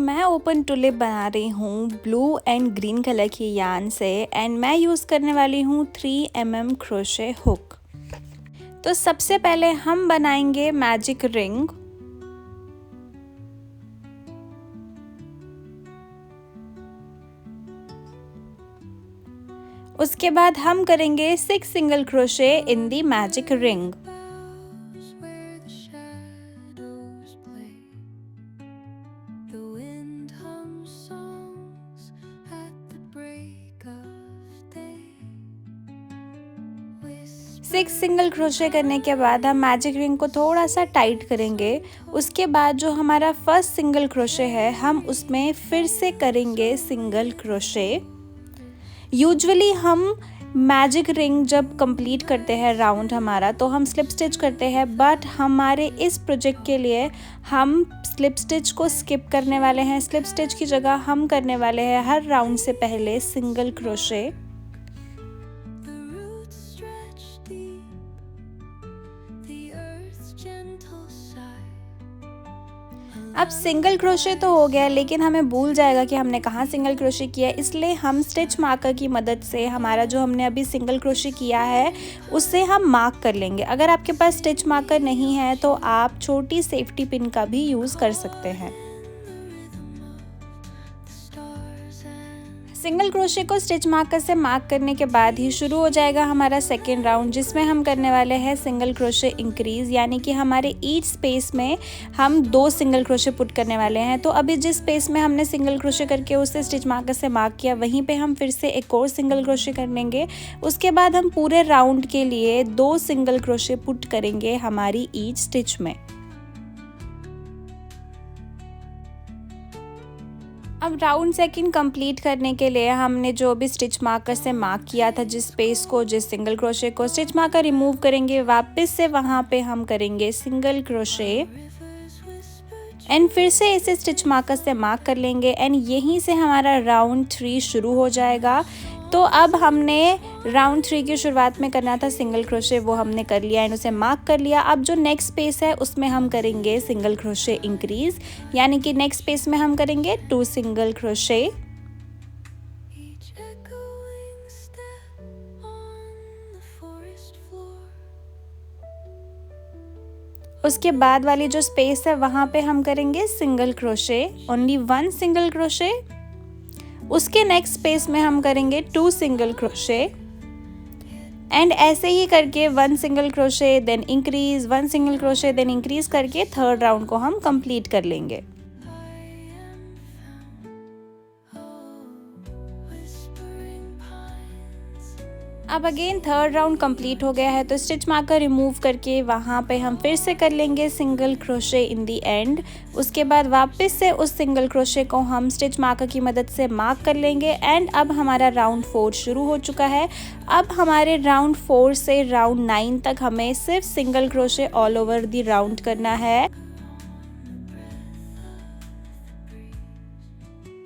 मैं open tulip बना रही हूँ ब्लू एंड ग्रीन कलर की यार्न से एंड मैं यूज़ करने वाली हूँ 3 mm क्रोशे हुक। तो सबसे पहले हम बनाएंगे मैजिक रिंग। उसके बाद हम करेंगे 6 सिंगल क्रोशे इन दी magic ring. Six single crochet करने के बाद हम मैजिक रिंग को थोड़ा सा टाइट करेंगे। उसके बाद जो हमारा फर्स्ट सिंगल क्रोशे है हम उसमें फिर से करेंगे सिंगल क्रोशे। यूजुअली हम मैजिक रिंग जब कंप्लीट करते हैं राउंड हमारा तो हम स्लिप स्टिच करते हैं, बट हमारे इस प्रोजेक्ट के लिए हम स्लिप स्टिच को स्किप करने वाले हैं। स्लिप स्टिच की जगह हम करने वाले हैं हर राउंड से पहले सिंगल क्रोशे। अब सिंगल क्रोशे तो हो गया, लेकिन हमें भूल जाएगा कि हमने कहाँ सिंगल क्रोशे किया है, इसलिए हम स्टिच मार्कर की मदद से हमारा जो हमने अभी सिंगल क्रोशे किया है उससे हम मार्क कर लेंगे। अगर आपके पास स्टिच मार्कर नहीं है तो आप छोटी सेफ्टी पिन का भी यूज़ कर सकते हैं। सिंगल क्रोशे को स्टिच मार्कर से मार्क करने के बाद ही शुरू हो जाएगा हमारा सेकेंड राउंड, जिसमें हम करने वाले हैं सिंगल क्रोशे इंक्रीज, यानी कि हमारे ईच स्पेस में हम 2 सिंगल क्रोशे पुट करने वाले हैं। तो अभी जिस स्पेस में हमने सिंगल क्रोशे करके उसे स्टिच मार्कर से मार्क किया वहीं पे हम फिर से एक और सिंगल क्रोशे कर लेंगे। उसके बाद हम पूरे राउंड के लिए 2 सिंगल क्रोशे पुट करेंगे हमारी ईच स्टिच में। अब राउंड सेकंड कंप्लीट करने के लिए हमने जो भी स्टिच मार्कर से मार्क किया था जिस स्पेस को, जिस सिंगल क्रोशे को, स्टिच मार्कर रिमूव करेंगे, वापस से वहाँ पे हम करेंगे सिंगल क्रोशे एंड फिर से इसे स्टिच मार्कर से मार्क कर लेंगे एंड यहीं से हमारा राउंड 3 शुरू हो जाएगा। तो अब हमने राउंड 3 की शुरुआत में करना था सिंगल क्रोशे, वो हमने कर लिया एंड उसे मार्क कर लिया। अब जो नेक्स्ट स्पेस है उसमें हम करेंगे सिंगल क्रोशे इंक्रीज, यानी कि नेक्स्ट स्पेस में हम करेंगे 2 सिंगल क्रोशे। उसके बाद वाली जो स्पेस है वहाँ पे हम करेंगे single crochet, only 1 single crochet. उसके नेक्स्ट स्पेस में हम करेंगे 2 सिंगल क्रोशे एंड ऐसे ही करके 1 single crochet then increase, 1 single crochet then increase करके थर्ड राउंड को हम कंप्लीट कर लेंगे। अब अगेन थर्ड राउंड कंप्लीट हो गया है तो स्टिच मार्कर रिमूव करके वहाँ पे हम फिर से कर लेंगे single crochet in the and. उसके बाद वापस से उस सिंगल क्रोशे को हम स्टिच मार्कर की मदद से मार्क कर लेंगे एंड अब हमारा राउंड 4 शुरू हो चुका है। अब हमारे राउंड 4 से राउंड 9 तक हमें सिर्फ single crochet all over the round करना है।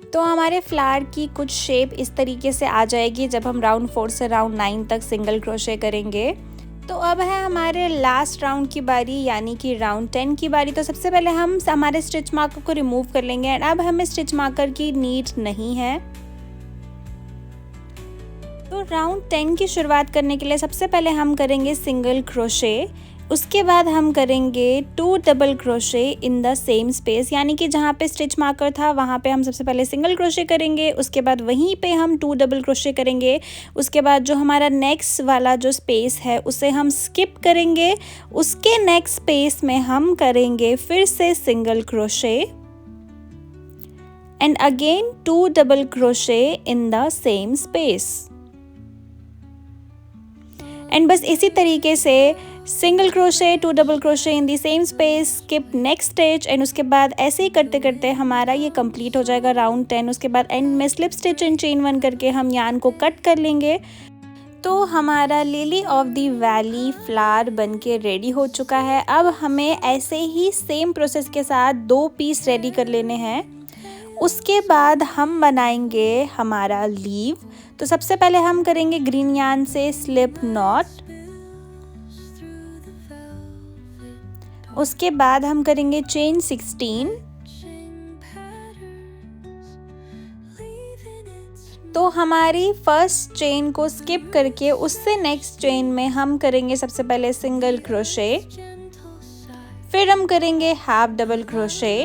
तो हमारे फ्लावर की कुछ शेप इस तरीके से आ जाएगी जब हम राउंड 4 से राउंड 9 तक सिंगल क्रोशे करेंगे। तो अब है हमारे लास्ट राउंड की बारी, यानी कि राउंड 10 की बारी। तो सबसे पहले हम हमारे स्टिच मार्कर को रिमूव कर लेंगे एंड अब हमें स्टिच मार्कर की नीड नहीं है। तो राउंड 10 की शुरुआत करने के लिए सबसे पहले हम करेंगे सिंगल क्रोशे। उसके बाद हम करेंगे 2 double crochet in the same space, यानी कि जहाँ पे स्टिच मार्कर था वहाँ पे हम सबसे पहले सिंगल क्रोशे करेंगे, उसके बाद वहीं पे हम 2 डबल क्रोशे करेंगे। उसके बाद जो हमारा नेक्स्ट वाला जो स्पेस है उसे हम स्किप करेंगे। उसके नेक्स्ट स्पेस में हम करेंगे फिर से single crochet and again 2 double crochet in the same space and बस इसी तरीके से single crochet, 2 double crochet in the same space, skip next stitch and उसके बाद ऐसे ही करते करते हमारा ये कंप्लीट हो जाएगा राउंड 10। उसके बाद एंड में स्लिप स्टिच एंड चेन 1 करके हम यार्न को कट कर लेंगे। तो हमारा lily of the valley flower बनके रेडी हो चुका है। अब हमें ऐसे ही सेम प्रोसेस के साथ 2 पीस रेडी कर लेने हैं। उसके बाद हम बनाएंगे हमारा लीव। तो सबसे पहले हम करेंगे ग्रीन यार्न से स्लिप नॉट, उसके बाद हम करेंगे चेन 16, तो हमारी फर्स्ट चेन को स्किप करके उससे नेक्स्ट चेन में हम करेंगे सबसे पहले सिंगल क्रोशे, फिर हम करेंगे half double crochet,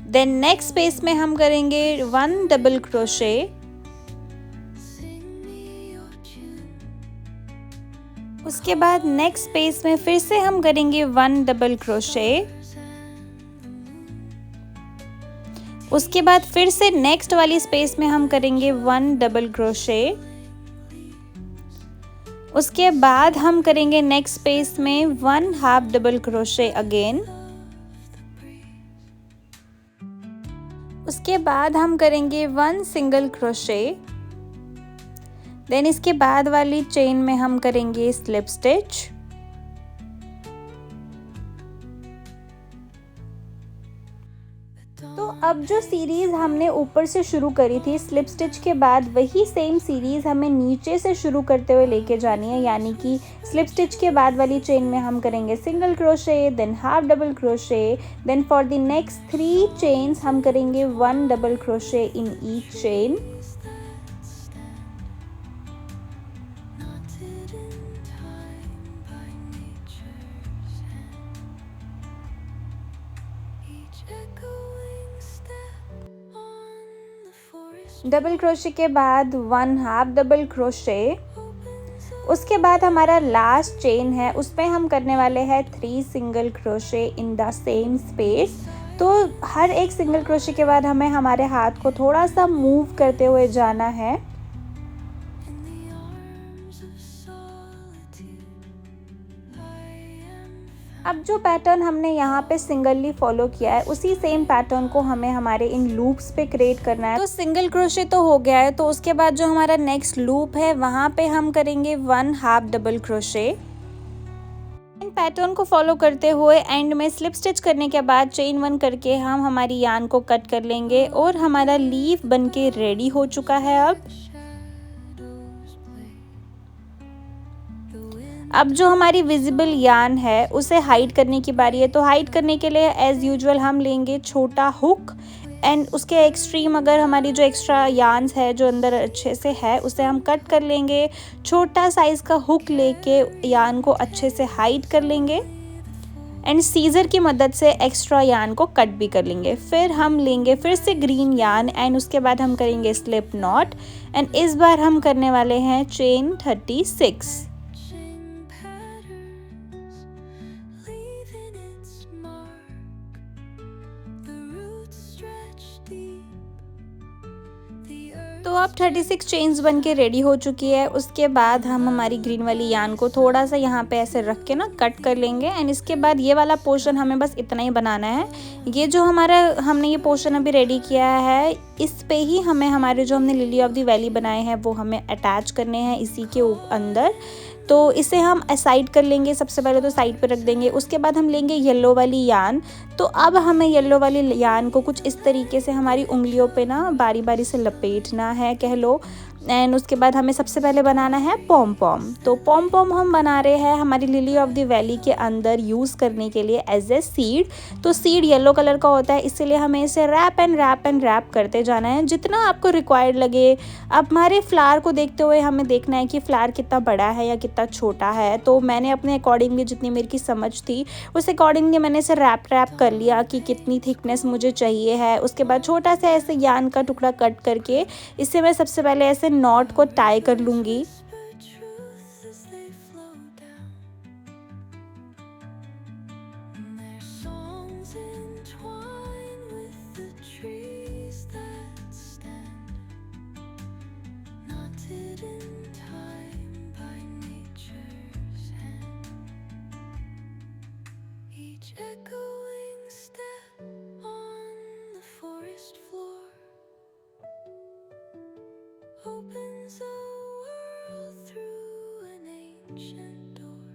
then next space में हम करेंगे 1 डबल क्रोशे, उसके बाद नेक्स्ट स्पेस में फिर से हम करेंगे 1 डबल क्रोशे, उसके बाद फिर से नेक्स्ट वाली स्पेस में हम करेंगे 1 डबल क्रोशे, उसके बाद हम करेंगे नेक्स्ट स्पेस में 1 हाफ डबल क्रोशे अगेन, उसके बाद हम करेंगे 1 सिंगल क्रोशे, देन इसके बाद वाली चेन में हम करेंगे स्लिप स्टिच, तो अब जो सीरीज हमने ऊपर से शुरू करी थी स्लिप स्टिच के बाद, वही सेम सीरीज हमें नीचे से शुरू करते हुए लेके जानी है, यानी कि स्लिप स्टिच के बाद वाली चेन में हम करेंगे single crochet, then half double crochet, then for the next 3 chains हम करेंगे 1 double crochet in each chain. Double crochet के बाद 1 हाफ डबल क्रोशे, उसके बाद हमारा लास्ट चेन है उसमें हम करने वाले हैं 3 single crochet in the same space. तो हर एक सिंगल क्रोशे के बाद हमें हमारे हाथ को थोड़ा सा मूव करते हुए जाना है। अब जो पैटर्न हमने यहाँ पे सिंगली फॉलो किया है उसी सेम पैटर्न को हमें हमारे इन लूप्स पे क्रिएट करना है। तो सिंगल क्रोशे तो हो गया है, तो उसके बाद जो हमारा नेक्स्ट लूप है वहाँ पे हम करेंगे 1 हाफ डबल क्रोशे। इन पैटर्न को फॉलो करते हुए एंड में स्लिप स्टिच करने के बाद चेन 1 करके हम हमारी यार्न को कट कर लेंगे और हमारा लीफ बनके रेडी हो चुका है। अब जो हमारी विजिबल यार्न है उसे हाइड करने की बारी है। तो हाइड करने के लिए एज़ यूजुअल हम लेंगे छोटा हुक एंड उसके एक्सट्रीम अगर हमारी जो एक्स्ट्रा यार्न्स है जो अंदर अच्छे से है उसे हम कट कर लेंगे। छोटा साइज़ का हुक लेके यार्न को अच्छे से हाइड कर लेंगे एंड सीजर की मदद से एक्स्ट्रा यार्न को कट भी कर लेंगे। फिर हम लेंगे फिर से ग्रीन यार्न एंड उसके बाद हम करेंगे स्लिप नॉट एंड इस बार हम करने वाले हैं चेन 36। तो अब 36 चेन्स बन के रेडी हो चुकी है। उसके बाद हम हमारी ग्रीन वाली यार्न को थोड़ा सा यहाँ पे ऐसे रख के ना कट कर लेंगे एंड इसके बाद ये वाला पोर्शन हमें बस इतना ही बनाना है। ये जो हमने ये पोर्शन अभी रेडी किया है इस पे ही हमें हमारे जो हमने लिली ऑफ द वैली बनाए हैं वो हमें अटैच करने हैं इसी के अंदर। तो इसे हम साइड कर लेंगे, सबसे पहले तो साइड पे रख देंगे। उसके बाद हम लेंगे येलो वाली यार्न। तो अब हमें येलो वाली यार्न को कुछ इस तरीके से हमारी उंगलियों पे ना बारी बारी से लपेटना है कह लो एंड उसके बाद हमें सबसे पहले बनाना है पॉम पॉम। तो पॉम पॉम हम बना रहे हैं हमारी लिली ऑफ द वैली के अंदर यूज़ करने के लिए एज ए सीड। तो सीड येलो कलर का होता है इसीलिए हमें इसे रैप एंड रैप करते जाना है जितना आपको रिक्वायर्ड लगे। अब हमारे फ्लावर को देखते हुए हमें देखना है कि फ्लावर कितना बड़ा है या कितना छोटा है। तो मैंने अपने अकॉर्डिंगली जितनी मेरी समझ थी उस अकॉर्डिंगली मैंने इसे रैप कर लिया कि कितनी थिकनेस मुझे चाहिए है। उसके बाद छोटा सा ऐसे यार्न का टुकड़ा कट करके इससे मैं सबसे पहले ऐसे नॉट को टाई कर लूँगी। Opens a world through an ancient door.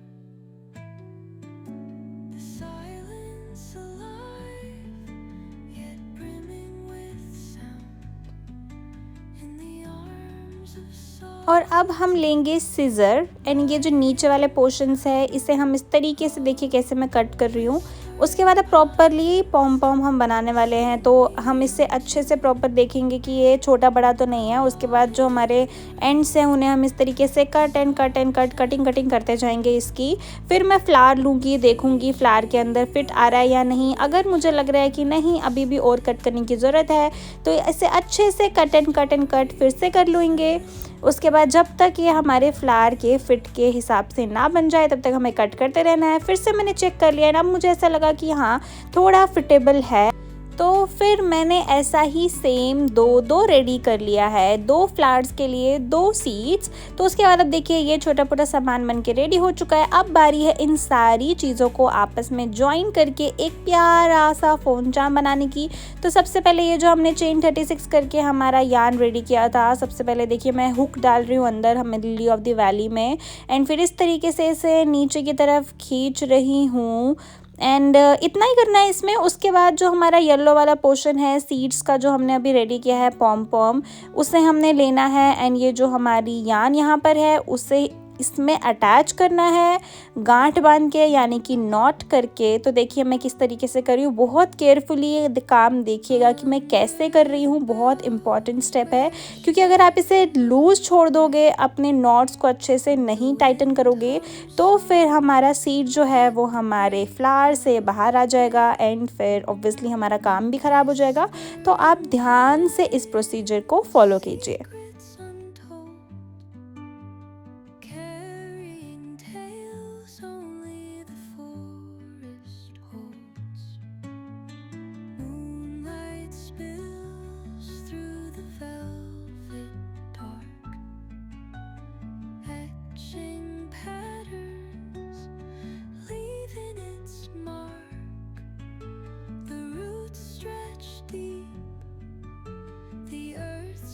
The silence alive, yet brimming with sound. In the arms of sorrow. और अब हम लेंगे सीजर एंड ये जो नीचे वाले पोर्शंस है इसे हम इस तरीके से देखिए कैसे मैं कट कर रही हूँ। उसके बाद अब प्रॉपरली पॉम पॉम हम बनाने वाले हैं, तो हम इसे अच्छे से प्रॉपर देखेंगे कि ये छोटा बड़ा तो नहीं है। उसके बाद जो हमारे एंड्स हैं उन्हें हम इस तरीके से कटिंग करते जाएंगे इसकी। फिर मैं फ्लावर लूँगी, देखूँगी फ्लावर के अंदर फिट आ रहा है या नहीं। अगर मुझे लग रहा है कि नहीं अभी भी और कट करने की ज़रूरत है तो इसे अच्छे से कट फिर से कर लूँगे। उसके बाद जब तक ये हमारे फ्लावर के फिट के हिसाब से ना बन जाए तब तक हमें कट करते रहना है। फिर से मैंने चेक कर लिया है, अब मुझे ऐसा लगा कि हाँ थोड़ा फिटेबल है, तो फिर मैंने ऐसा ही सेम दो रेडी कर लिया है, 2 फ्लावर्स के लिए 2 सीड्स। तो उसके बाद अब देखिए ये छोटा मोटा सामान बन के रेडी हो चुका है। अब बारी है इन सारी चीज़ों को आपस में ज्वाइन करके एक प्यारा सा फ़ोन चार्म बनाने की। तो सबसे पहले ये जो हमने चेन 36 करके हमारा यार्न रेडी किया था, सबसे पहले देखिए मैं हुक डाल रही हूँ अंदर हमें लिली ऑफ द वैली में, एंड फिर इस तरीके से इसे नीचे की तरफ खींच रही हूँ। एंड इतना ही करना है इसमें। उसके बाद जो हमारा येलो वाला पोर्शन है सीड्स का जो हमने अभी रेडी किया है पॉम पॉम, उसे हमने लेना है एंड ये जो हमारी यान यहाँ पर है उसे इसमें अटैच करना है गांठ बांध के, यानी कि नॉट करके। तो देखिए मैं किस तरीके से कर रही हूँ, बहुत केयरफुली ये काम देखिएगा कि मैं कैसे कर रही हूँ। बहुत इंपॉर्टेंट स्टेप है, क्योंकि अगर आप इसे लूज़ छोड़ दोगे, अपने नॉट्स को अच्छे से नहीं टाइटन करोगे, तो फिर हमारा सीड जो है वो हमारे फ्लावर से बाहर आ जाएगा एंड फिर ऑब्वियसली हमारा काम भी ख़राब हो जाएगा। तो आप ध्यान से इस प्रोसीजर को फॉलो कीजिए।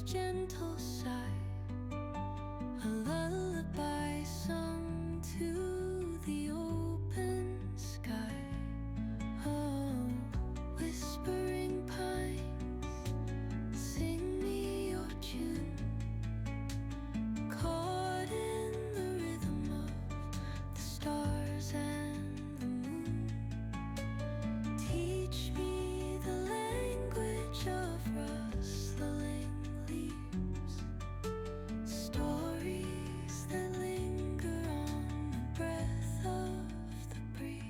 Gentle sigh, a lullaby sung to the open sky. Oh, whispering pines, sing me your tune, caught in the rhythm of the stars and the moon. Teach me the language of rustling leaves, stories that linger on the breath of the breeze.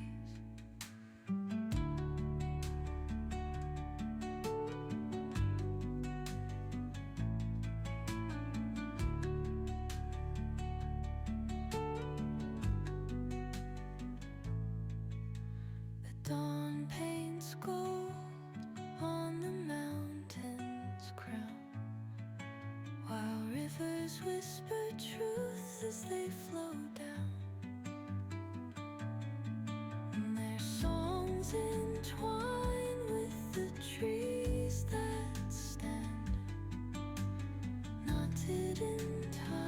The dawn paints gold on the mountain's crown, while rivers whisper truth as they flow down, and their songs entwine with the trees that stand knotted in time.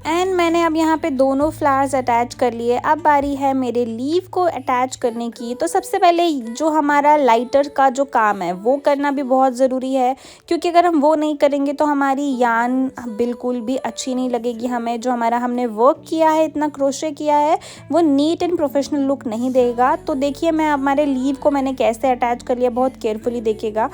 And मैंने अब यहाँ पे दोनों flowers attach कर लिए। अब बारी है मेरे लीव को अटैच करने की। तो सबसे पहले जो हमारा लाइटर का जो काम है वो करना भी बहुत ज़रूरी है, क्योंकि अगर हम वो नहीं करेंगे तो हमारी यान बिल्कुल भी अच्छी नहीं लगेगी हमें। जो हमने वर्क किया है, इतना क्रोशे किया है, वो नीट एंड प्रोफेशनल लुक नहीं देगा। तो देखिए मैं हमारे लीव को मैंने कैसे अटैच कर लिया, बहुत केयरफुली देखिएगा।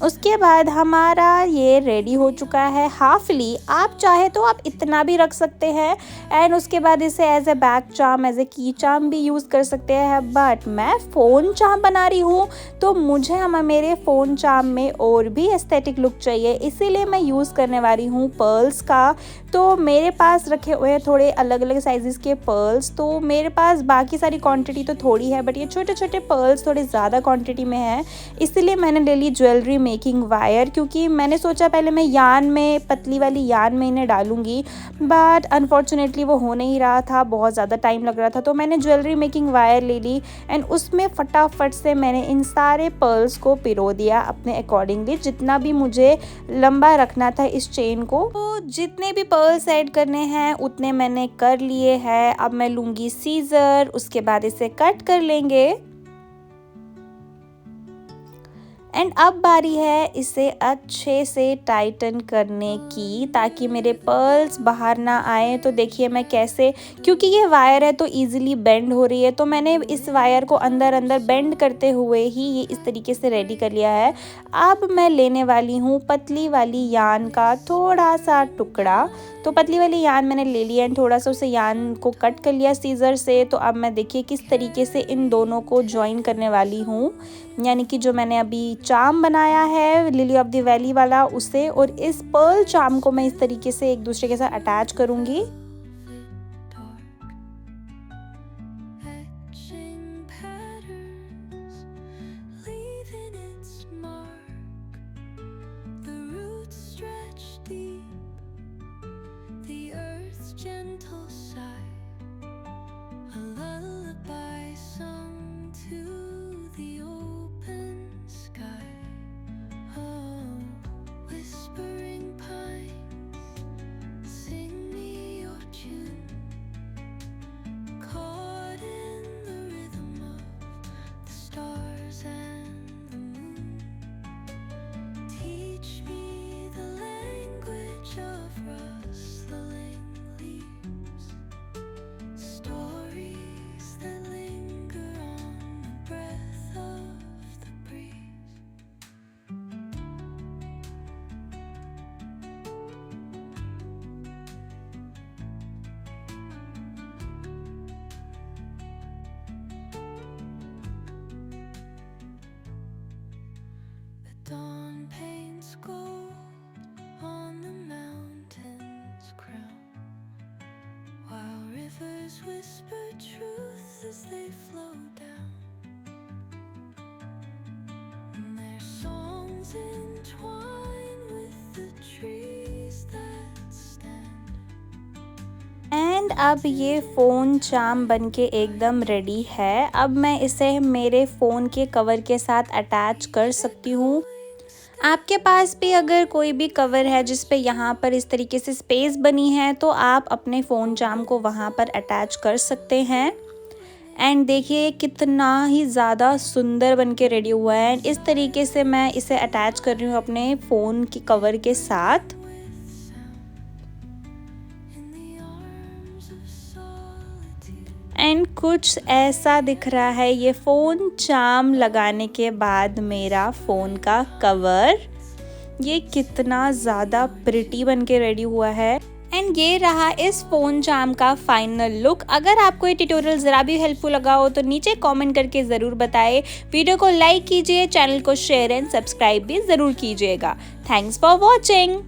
उसके बाद हमारा ये रेडी हो चुका है हाफली। आप चाहे तो आप इतना भी रख सकते हैं एंड उसके बाद इसे as a back charm, as a key charm भी यूज़ कर सकते हैं। बट मैं फ़ोन चार्म बना रही हूँ तो मुझे मेरे फ़ोन चार्म में और भी एस्थेटिक लुक चाहिए, इसीलिए मैं यूज़ करने वाली हूँ पर्ल्स का। तो मेरे पास रखे हुए हैं थोड़े अलग अलग साइज़ के पर्ल्स। तो मेरे पास बाकी सारी क्वांटिटी तो थोड़ी है, बट ये छोटे छोटे पर्ल्स थोड़े ज़्यादा क्वांटिटी में है, इसीलिए मैंने ले ली ज्वेलरी मेकिंग वायर। क्योंकि मैंने सोचा पहले मैं यान में, पतली वाली यान में इन्हें डालूंगी, बट अनफॉर्चुनेटली वो हो नहीं रहा था, बहुत ज़्यादा टाइम लग रहा था। तो मैंने ज्वेलरी मेकिंग वायर ले ली एंड उसमें फटाफट से मैंने इन सारे पर्ल्स को पिरो दिया अपने अकॉर्डिंगली, जितना भी मुझे लंबा रखना था इस चेन को। तो जितने भी पर्ल्स ऐड करने हैं उतने मैंने कर लिए हैं। अब मैं लूँगी सीजर, उसके बाद इसे कट कर लेंगे। एंड अब बारी है इसे अच्छे से टाइटन करने की ताकि मेरे पर्ल्स बाहर ना आए। तो देखिए मैं कैसे, क्योंकि ये वायर है तो इजीली बेंड हो रही है, तो मैंने इस वायर को अंदर अंदर बेंड करते हुए ही ये इस तरीके से रेडी कर लिया है। अब मैं लेने वाली हूँ पतली वाली यान का थोड़ा सा टुकड़ा। तो पतली वाली यान मैंने ले लिया एंड थोड़ा सा उसे यान को कट कर लिया सीजर से। तो अब मैं देखिए किस तरीके से इन दोनों को जॉइन करने वाली हूँ, यानी कि जो मैंने अभी चार्म बनाया है लिली ऑफ द वैली वाला उसे, और इस पर्ल चार्म को मैं इस तरीके से एक दूसरे के साथ अटैच करूँगी। Etching patterns, leaving its mark. The roots stretch deep, the earth's gentle sigh, a lullaby sung to the open sky. Oh, whispering pines, sing me your tune. Caught in the rhythm of the stars and the moon. Teach me the language of rustling leaves, stories that linger on the breath of the breeze. The dawn paints gold on the mountain's crown, while rivers whisper truth as they flow down. And their songs entwine with the trees that stand. And अब ये phone charm बनके एकदम ready है। अब मैं इसे मेरे phone के कवर के साथ अटैच कर सकती हूँ। आपके पास भी अगर कोई भी कवर है जिस पे यहाँ पर इस तरीके से स्पेस बनी है तो आप अपने फ़ोन चार्म को वहाँ पर अटैच कर सकते हैं। एंड देखिए कितना ही ज़्यादा सुंदर बन के रेडी हुआ है। इस तरीके से मैं इसे अटैच कर रही हूँ अपने फ़ोन के कवर के साथ। In the arms of solitude. And कुछ ऐसा दिख रहा है ये फ़ोन चार्म लगाने के बाद मेरा फ़ोन का कवर। ये कितना ज़्यादा प्रिटी बन के रेडी हुआ है। एंड ये रहा इस फ़ोन चार्म का फाइनल लुक। अगर आपको ये ट्यूटोरियल ज़रा भी हेल्पफुल लगा हो तो नीचे कमेंट करके ज़रूर बताएं। वीडियो को लाइक कीजिए, चैनल को शेयर एंड सब्सक्राइब भी ज़रूर कीजिएगा। Thanks for watching.